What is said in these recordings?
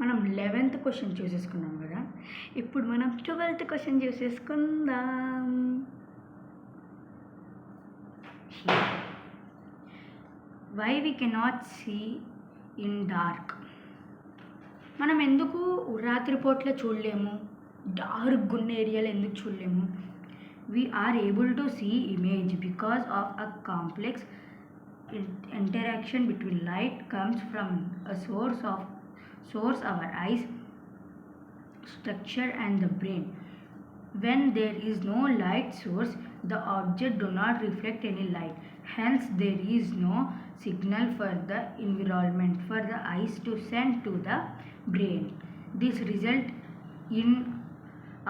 మనం 11th question చూసేసుకున్నాం కదా. ఇప్పుడు మనం 12th క్వశ్చన్ చూసేసుకుందాం. Why we cannot see in dark. మనం ఎందుకు రాత్రిపూట్ల చూడలేము, డార్క్ ఉన్న ఏరియాలో ఎందుకు చూడలేము? we are able to see image because of a complex interaction between light comes from a source our eyes, structure and the brain. When there is no light source, the object do not reflect any light, hence there is no signal for the environment for the eyes to send to the brain. This result in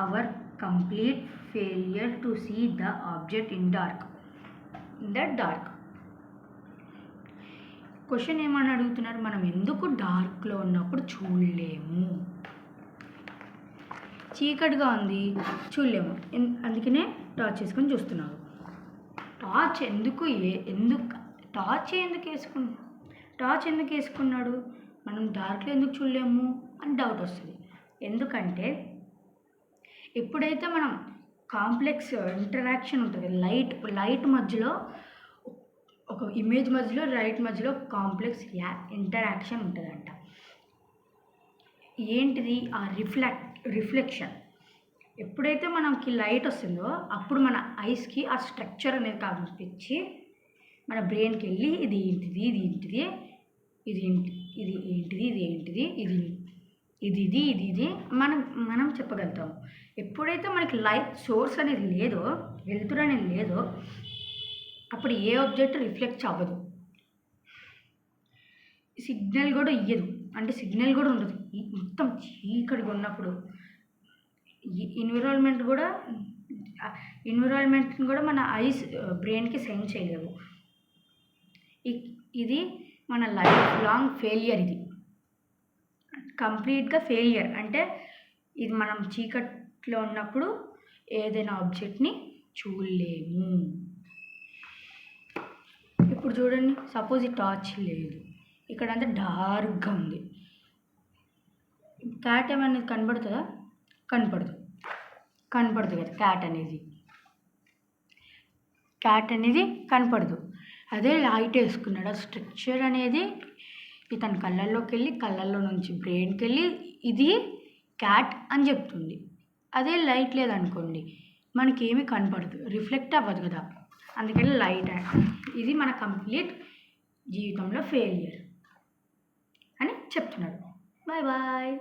our complete failure to see the object in the dark. Question ఏమని అడుగుతున్నారు, మనం ఎందుకు డార్క్లో ఉన్నప్పుడు చూడలేము? చీకటిగా ఉంది చూడలేము, అందుకనే టార్చ్ వేసుకొని చూస్తున్నారు. టార్చ్ ఎందుకు వేసుకున్నాడు? మనం డార్క్లో ఎందుకు చూడలేము అని డౌట్ వస్తుంది. ఎందుకంటే ఎప్పుడైతే మనం కాంప్లెక్స్ ఇంటరాక్షన్ ఉంటుంది, లైట్ మధ్యలో ఒక ఇమేజ్ మధ్యలో లైట్ మధ్యలో కాంప్లెక్స్ ఇంటరాక్షన్ ఉంటుందంట. ఏంటిది? ఆ రిఫ్లెక్షన్. ఎప్పుడైతే మనకి లైట్ వస్తుందో అప్పుడు మన ఐస్కి ఆ స్ట్రక్చర్ అనేది కనిపించి మన బ్రెయిన్కి వెళ్ళి ఇది ఏంటిది, ఇది ఏంటిది, ఇది ఏంటిది, ఇది ఏంటిది, ఇది మనం చెప్పగలుగుతాము. ఎప్పుడైతే మనకి లైట్ సోర్స్ అనేది లేదో, వెలుతురు అనేది లేదో, అప్పుడు ఏ ఆబ్జెక్ట్ రిఫ్లెక్ట్ అవ్వదు, సిగ్నల్ కూడా ఇయ్యదు, అంటే సిగ్నల్ కూడా ఉండదు. మొత్తం చీకటిగా ఉన్నప్పుడు ఎన్విరాన్మెంట్ని కూడా మన ఐస్ బ్రెయిన్కి సెండ్ చేయలేవు. ఇది మన లైఫ్ లాంగ్ ఫెయిలియర్. ఇది కంప్లీట్గా ఫెయిలియర్. అంటే ఇది మనం చీకట్లో ఉన్నప్పుడు ఏదైనా ఆబ్జెక్ట్ని చూడలేము. ఇప్పుడు చూడండి, సపోజ్ ఈ టార్చ్ లేదు, ఇక్కడంతా డార్క్గా ఉంది. క్యాట్ ఏమనేది కనబడుతుందా? కనపడదు కదా. క్యాట్ అనేది కనపడదు. అదే లైట్ వేసుకున్నాడు, ఆ స్ట్రక్చర్ అనేది ఇతని కళ్ళల్లోకి వెళ్ళి, కళ్ళల్లో నుంచి బ్రెయిన్కి వెళ్ళి ఇది క్యాట్ అని చెప్తుంది. అదే లైట్ లేదనుకోండి, మనకేమీ కనపడదు, రిఫ్లెక్ట్ అవ్వదు కదా. అందుకని లైట్ ఇది మన కంప్లీట్ జీవితంలో ఫెయిలియర్ అని చెప్తున్నాడు. Bye bye.